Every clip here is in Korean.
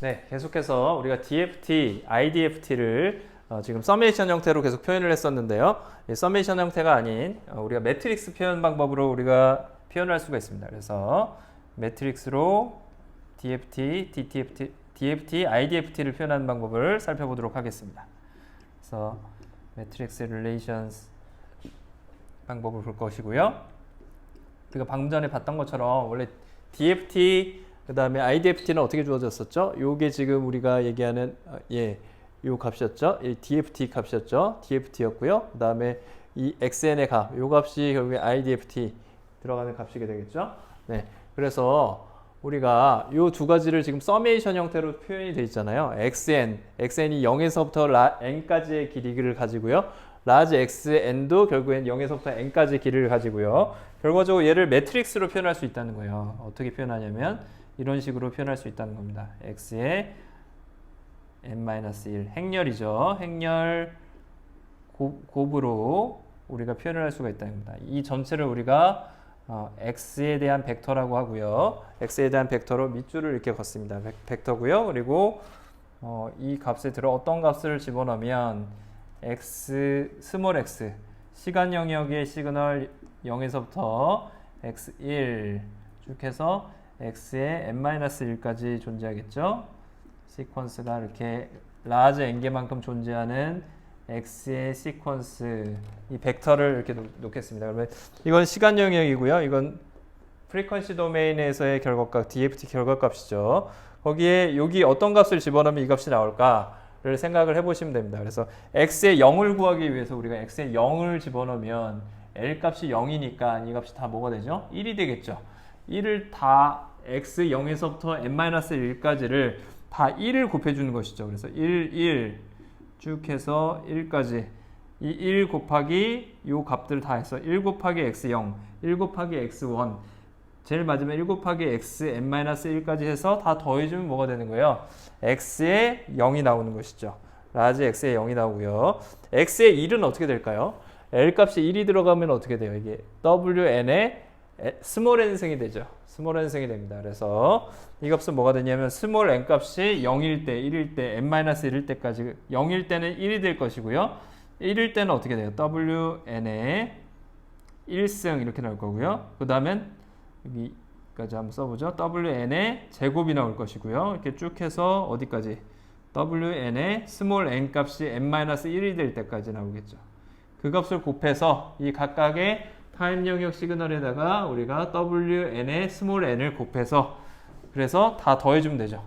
네, 계속해서 우리가 DFT, IDFT를 지금 서메이션 형태로 계속 표현을 했었는데요. 이 서메이션 형태가 아닌 우리가 매트릭스 표현 방법으로 우리가 표현할 수가 있습니다. 그래서 매트릭스로 DFT, IDFT를 표현하는 방법을 살펴보도록 하겠습니다. 그래서 매트릭스 릴레이션스 방법을 볼 것이고요. 우리가 방금 전에 봤던 것처럼 원래 DFT 그 다음에 IDFT는 어떻게 주어졌었죠? 요게 지금 우리가 얘기하는 요 값이었죠? 이 DFT 값이었죠? DFT였고요. 그 다음에 이 XN의 값, 요 값이 결국에 IDFT 들어가는 값이게 되겠죠? 네, 그래서 우리가 요 두 가지를 지금 서메이션 형태로 표현이 되어 있잖아요. XN이 0에서부터 n까지의 길이를 가지고요. 라지 XN도 결국엔 0에서부터 n까지의 길이를 가지고요. 결과적으로 얘를 매트릭스로 표현할 수 있다는 거예요. 어떻게 표현하냐면 이런 식으로 표현할 수 있다는 겁니다. x의 n-1 행렬이죠. 행렬 곱으로 우리가 표현을 할 수가 있다는 겁니다. 이 전체를 우리가 x에 대한 벡터라고 하고요. x에 대한 벡터로 밑줄을 이렇게 걷습니다. 벡터고요. 그리고 이 값에 들어 어떤 값을 집어넣으면 스몰 x 시간 영역의 시그널 0에서부터 x1 쭉 해서 x의 n-1까지 존재하겠죠. 시퀀스가 이렇게 라지 n개만큼 존재하는 x의 시퀀스 이 벡터를 이렇게 놓겠습니다. 그러면 이건 시간 영역이고요. 이건 프리퀀시 도메인에서의 결과값 DFT 결과값이죠. 거기에 여기 어떤 값을 집어넣으면 이 값이 나올까를 생각을 해보시면 됩니다. 그래서 x의 0을 구하기 위해서 우리가 x의 0을 집어넣으면 L 값이 0이니까 이 값이 다 뭐가 되죠? 1이 되겠죠. 1을 다 x 0에서부터 n-1까지를 다 1을 곱해주는 것이죠. 그래서 1 쭉 해서 1까지 이 1 곱하기 요 값들 다 해서 1 곱하기 x0, 1 곱하기 x1 제일 마지막에 1 곱하기 x n-1까지 해서 다 더해주면 뭐가 되는 거예요? x의 0이 나오는 것이죠. 라지 x의 0이 나오고요. x의 1은 어떻게 될까요? L 값이 1이 들어가면 어떻게 돼요? 이게 WN의 스몰 n승이 되죠. 스몰 n승이 됩니다. 그래서 이 값은 뭐가 되냐면 스몰 n 값이 0일 때, 1일 때, n-1일 때까지 0일 때는 1이 될 것이고요. 1일 때는 어떻게 돼요? WN의 1승 이렇게 나올 거고요. 그 다음엔 여기까지 한번 써보죠. WN의 제곱이 나올 것이고요. 이렇게 쭉 해서 어디까지? WN의 스몰 n 값이 n-1이 될 때까지 나오겠죠. 그 값을 곱해서 이 각각의 타임 영역 시그널에다가 우리가 WN의 스몰 n을 곱해서 그래서 다 더해주면 되죠.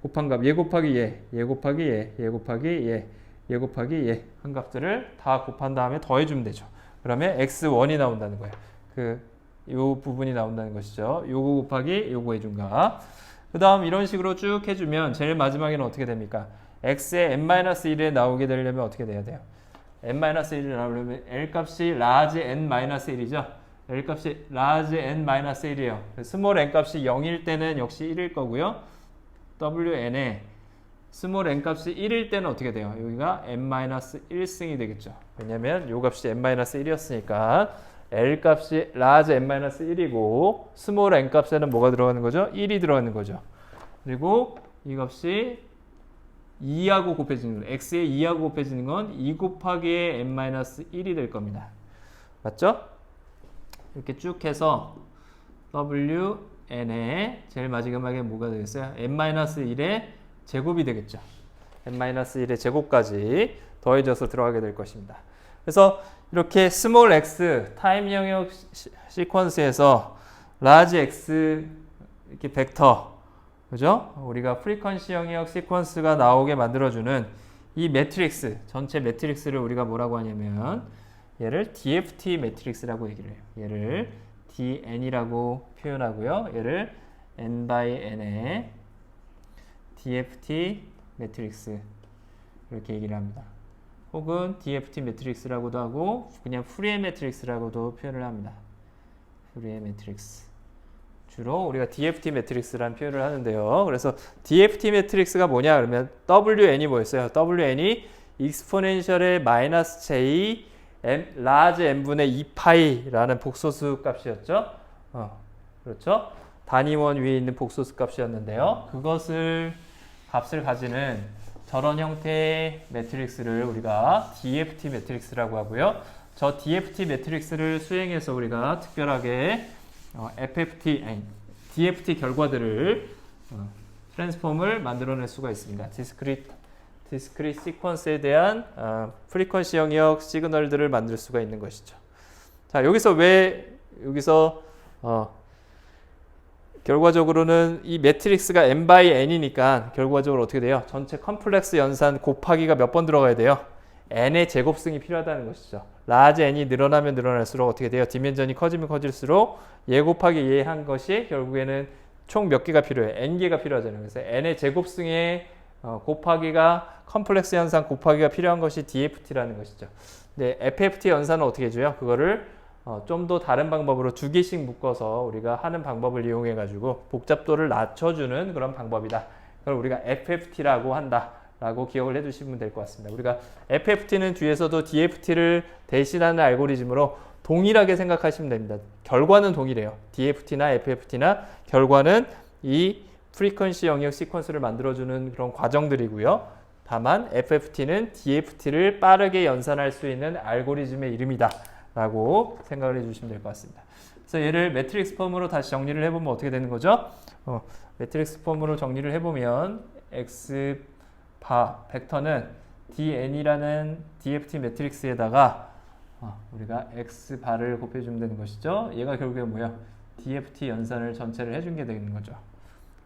곱한 값, 얘 곱하기 얘 곱하기 얘 곱하기 얘 곱하기 얘 한 값들을 다 곱한 다음에 더해주면 되죠. 그러면 x1이 나온다는 거예요. 요 부분이 나온다는 것이죠. 요거 곱하기 요거 해준 값. 그 다음 이런 식으로 쭉 해주면 제일 마지막에는 어떻게 됩니까? x의 n-1에 나오게 되려면 어떻게 돼야 돼요? n-1이 나오려면 L 값이 라지 n-1이죠. L 값이 라지 n-1이에요. 스몰 n 값이 0일 때는 역시 1일 거고요. WN의 스몰 n 값이 1일 때는 어떻게 돼요? 여기가 n-1승이 되겠죠. 왜냐면 요 값이 n-1이었으니까 L 값이 라지 n-1이고 스몰 n 값에는 뭐가 들어가는 거죠? 1이 들어가는 거죠. 그리고 이 값이 2하고 곱해지는 거, x에 2하고 곱해지는 건 2 곱하기 n-1이 될 겁니다. 맞죠? 이렇게 쭉 해서 wn의 제일 마지막에 뭐가 되겠어요? n-1의 제곱이 되겠죠. n-1의 제곱까지 더해져서 들어가게 될 것입니다. 그래서 이렇게 스몰 x 타임 영역 시퀀스에서 라지 x 이렇게 벡터 그죠? 우리가 프리퀀시 영역 시퀀스가 나오게 만들어주는 이 매트릭스, 전체 매트릭스를 우리가 뭐라고 하냐면 얘를 DFT 매트릭스라고 얘기를 해요. 얘를 DN이라고 표현하고요. 얘를 N by N의 DFT 매트릭스 이렇게 얘기를 합니다. 혹은 DFT 매트릭스라고도 하고 그냥 프리의 매트릭스라고도 표현을 합니다. 프리의 매트릭스. 주로 우리가 DFT 매트릭스라는 표현을 하는데요. 그래서 DFT 매트릭스가 뭐냐 그러면 WN이 뭐였어요? WN이 익스포넨셜의 마이너스 J 라지 n분의 2파이라는 복소수 값이었죠. 그렇죠. 단위원 위에 있는 복소수 값이었는데요. 그것을 값을 가지는 저런 형태의 매트릭스를 우리가 DFT 매트릭스라고 하고요. 저 DFT 매트릭스를 수행해서 우리가 특별하게 DFT 결과들을 트랜스폼을 만들어낼 수가 있습니다. 디스크리트 시퀀스에 대한 프리퀀시 영역 시그널들을 만들 수가 있는 것이죠. 자, 여기서 결과적으로는 이 매트릭스가 n by n이니까 결과적으로 어떻게 돼요? 전체 컴플렉스 연산 곱하기가 몇 번 들어가야 돼요? n의 제곱승이 필요하다는 것이죠. 라지 n이 늘어나면 늘어날수록 어떻게 돼요? 디멘전이 커지면 커질수록 얘 곱하기 얘 한 것이 결국에는 총 몇 개가 필요해? n개가 필요하잖아요. 그래서 n의 제곱승의 곱하기가 컴플렉스 연산 곱하기가 필요한 것이 DFT라는 것이죠. 근데 FFT 연산은 어떻게 해줘요? 그거를 좀 더 다른 방법으로 두 개씩 묶어서 우리가 하는 방법을 이용해 가지고 복잡도를 낮춰주는 그런 방법이다. 그걸 우리가 FFT라고 한다라고 기억을 해두시면 될 것 같습니다. 우리가 FFT는 뒤에서도 DFT를 대신하는 알고리즘으로 동일하게 생각하시면 됩니다. 결과는 동일해요. DFT나 FFT나 결과는 이 프리퀀시 영역 시퀀스를 만들어주는 그런 과정들이고요. 다만 FFT는 DFT를 빠르게 연산할 수 있는 알고리즘의 이름이다 라고 생각을 해주시면 될 것 같습니다. 그래서 얘를 매트릭스 폼으로 다시 정리를 해보면 어떻게 되는 거죠? 매트릭스 폼으로 정리를 해보면 X 벡터는 DN이라는 DFT 매트릭스에다가 우리가 X 바를 곱해주면 되는 것이죠. 얘가 결국에 뭐야? DFT 연산을 전체를 해준 게 되는 거죠.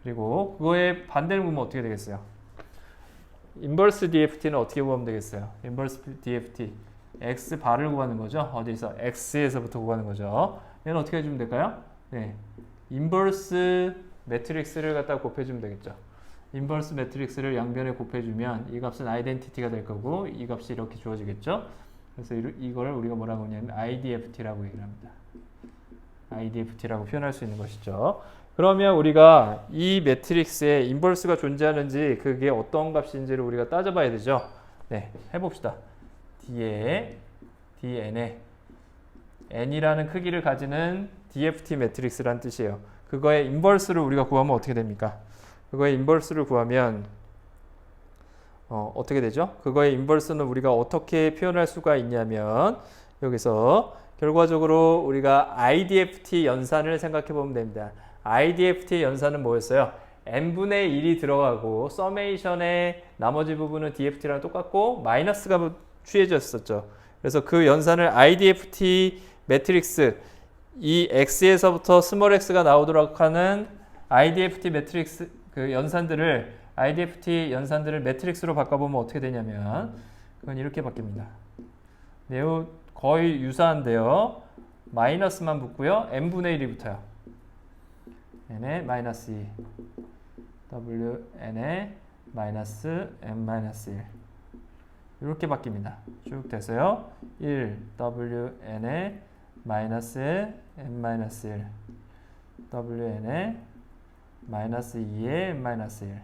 그리고 그거의 반대를 보면 어떻게 되겠어요? 인버스 DFT는 어떻게 구하면 되겠어요? 인버스 DFT X 바를 구하는 거죠. 어디서? X에서부터 구하는 거죠. 얘는 어떻게 해주면 될까요? 네, 인버스 매트릭스를 갖다가 곱해주면 되겠죠. 인버스 매트릭스를 양변에 곱해주면 이 값은 아이덴티티가 될 거고 이 값이 이렇게 주어지겠죠. 그래서 이거를 우리가 뭐라고 하냐면 IDFT라고 얘기를 합니다. IDFT라고 표현할 수 있는 것이죠. 그러면 우리가 이 매트릭스에 인버스가 존재하는지 그게 어떤 값인지를 우리가 따져봐야 되죠. 네, 해봅시다. DN에 n이라는 크기를 가지는 DFT 매트릭스란 뜻이에요. 그거의 인버스를 우리가 구하면 어떻게 됩니까? 그거의 인버스를 구하면 어떻게 되죠? 그거의 인버스는 우리가 어떻게 표현할 수가 있냐면 여기서 결과적으로 우리가 IDFT 연산을 생각해 보면 됩니다. IDFT 연산은 뭐였어요? n분의 1이 들어가고 서메이션의 나머지 부분은 DFT랑 똑같고 마이너스가 취해졌었죠. 그래서 그 연산을 IDFT 매트릭스 이 x에서부터 스몰 x가 나오도록 하는 IDFT 매트릭스 그 IDFT 연산들을 매트릭스로 바꿔보면 어떻게 되냐면 그건 이렇게 바뀝니다. 매우 거의 유사한데요. 마이너스만 붙고요. n분의 1이 붙어요. n에 마이너스 2 wn에 마이너스 n-1 이렇게 바뀝니다. 쭉 돼서요. 1 wn에 마이너스 n-1 wn에 마이너스 2에 n-1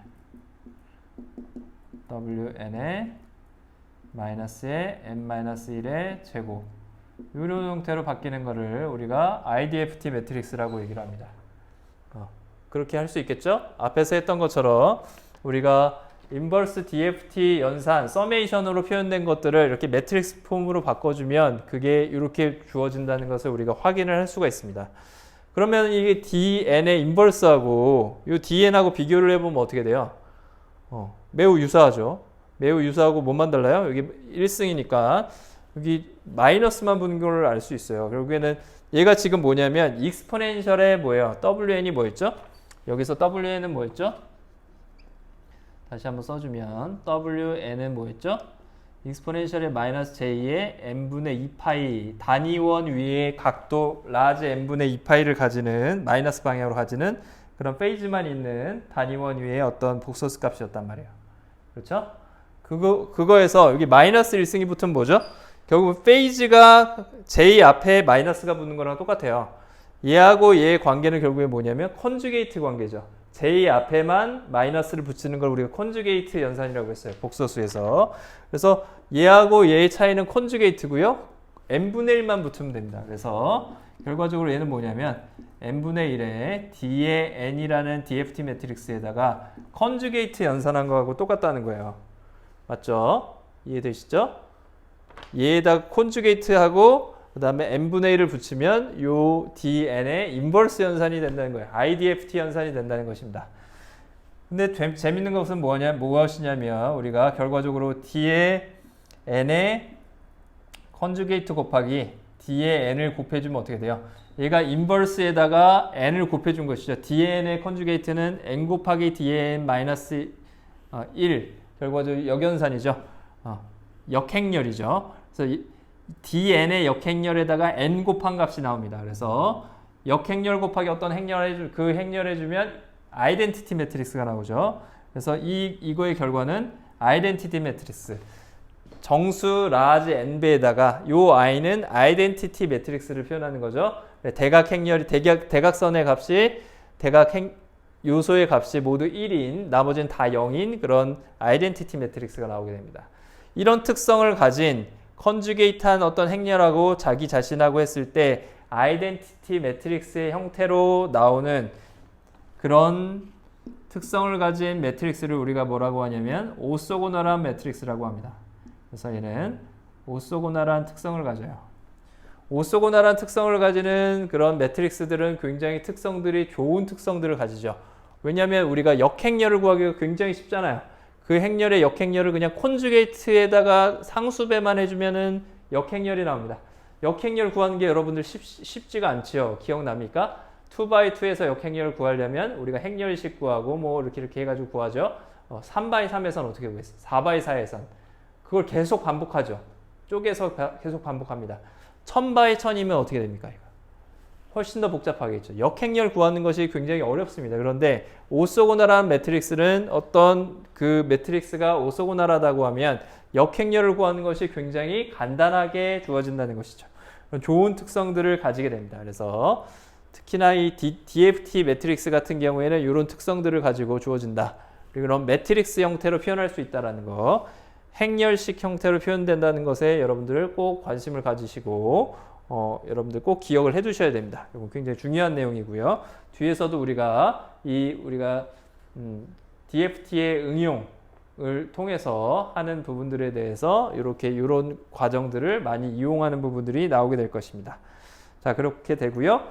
wn에 마이너스에 n-1의 제곱 이런 형태로 바뀌는 거를 우리가 IDFT 매트릭스라고 얘기를 합니다. 그렇게 할 수 있겠죠? 앞에서 했던 것처럼 우리가 인버스 DFT 연산, 서메이션으로 표현된 것들을 이렇게 매트릭스 폼으로 바꿔주면 그게 이렇게 주어진다는 것을 우리가 확인을 할 수가 있습니다. 그러면 이게 DN의 인버스하고 이 DN하고 비교를 해보면 어떻게 돼요? 매우 유사하죠. 매우 유사하고 뭐만 달라요? 여기 1승이니까 여기 마이너스만 붙는 걸 알 수 있어요. 결국에는 얘가 지금 뭐냐면 익스포넨셜의 뭐예요? WN이 뭐였죠? 여기서 WN은 뭐였죠? 다시 한번 써주면 WN은 뭐였죠? 익스포넨셜의 마이너스 J의 n분의 2파이 단위원 위에 각도 라지 n분의 2파이를 가지는 마이너스 방향으로 가지는 그런 페이지만 있는 단위원 위에 어떤 복소수 값이었단 말이에요. 그렇죠? 그거에서 여기 마이너스 1승이 붙으면 뭐죠? 결국 페이지가 J 앞에 마이너스가 붙는 거랑 똑같아요. 얘하고 얘의 관계는 결국에 뭐냐면 컨주게이트 관계죠. J 앞에만 마이너스를 붙이는 걸 우리가 컨주게이트 연산이라고 했어요. 복소수에서. 그래서 얘하고 얘의 차이는 컨주게이트고요. n분의 1만 붙으면 됩니다. 그래서 결과적으로 얘는 뭐냐면 n분의 1의 d의 n이라는 DFT 매트릭스에다가 컨주게이트 연산한 거하고 똑같다는 거예요. 맞죠? 이해되시죠? 얘에다가 컨주게이트하고 그 다음에 n분의 1을 붙이면 요 dn의 인버스 연산이 된다는 거예요. IDFT 연산이 된다는 것입니다. 근데 재밌는 것은 무엇이냐면 우리가 결과적으로 d의 n의 컨주게이트 곱하기 d의 n을 곱해주면 어떻게 돼요? 얘가 인버스에다가 n을 곱해준 것이죠. d의 n의 컨주게이트는 n 곱하기 d의 n 마이너스 1 결과적으로 역연산이죠. 역행렬이죠. 그래서 dn의 역행렬에다가 n 곱한 값이 나옵니다. 그래서 역행렬 곱하기 어떤 행렬 그 행렬 해주면 아이덴티티 매트릭스가 나오죠. 그래서 이거의 결과는 아이덴티티 매트릭스. 정수 라지 n배에다가 요 i는 아이덴티티 매트릭스를 표현하는 거죠. 대각선의 값이 요소의 값이 모두 1인 나머지는 다 0인 그런 아이덴티티 매트릭스가 나오게 됩니다. 이런 특성을 가진 컨주게이트한 어떤 행렬하고 자기 자신하고 했을 때 아이덴티티 매트릭스의 형태로 나오는 그런 특성을 가진 매트릭스를 우리가 뭐라고 하냐면 오소고널한 매트릭스라고 합니다. 그래서 얘는 오소고널한 특성을 가져요. 오소고널한 특성을 가지는 그런 매트릭스들은 굉장히 좋은 특성들을 가지죠. 왜냐하면 우리가 역행렬을 구하기가 굉장히 쉽잖아요. 그 행렬의 역행렬을 그냥 컨주게이트에다가 상수배만 해주면은 역행렬이 나옵니다. 역행렬 구하는 게 여러분들 쉽지가 않지요. 기억납니까? 2x2에서 역행렬을 구하려면 우리가 행렬식 구하고 뭐 이렇게 해가지고 구하죠. 3x3에서는 어떻게 구했어요? 4x4에선 그걸 계속 반복하죠. 쪼개서 계속 반복합니다. 1000x1000이면 어떻게 됩니까? 이거? 훨씬 더 복잡하겠죠. 역행렬 구하는 것이 굉장히 어렵습니다. 그런데 오소고널한 매트릭스는 어떤 그 매트릭스가 오소고널하다고 하면 역행렬을 구하는 것이 굉장히 간단하게 주어진다는 것이죠. 좋은 특성들을 가지게 됩니다. 그래서 특히나 이 DFT 매트릭스 같은 경우에는 이런 특성들을 가지고 주어진다. 그리고 그런 매트릭스 형태로 표현할 수 있다는 거. 행렬식 형태로 표현된다는 것에 여러분들 꼭 관심을 가지시고 여러분들 꼭 기억을 해 두셔야 됩니다. 이건 굉장히 중요한 내용이고요. 뒤에서도 우리가 DFT의 응용을 통해서 하는 부분들에 대해서 이런 과정들을 많이 이용하는 부분들이 나오게 될 것입니다. 자, 그렇게 되고요.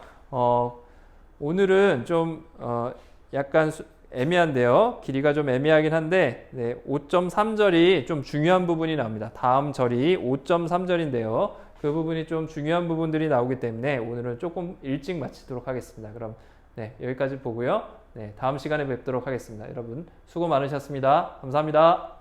오늘은 좀 약간 애매한데요. 길이가 좀 애매하긴 한데 5.3절이 좀 중요한 부분이 나옵니다. 다음 절이 5.3절인데요. 그 부분이 좀 중요한 부분들이 나오기 때문에 오늘은 조금 일찍 마치도록 하겠습니다. 그럼 여기까지 보고요. 다음 시간에 뵙도록 하겠습니다. 여러분 수고 많으셨습니다. 감사합니다.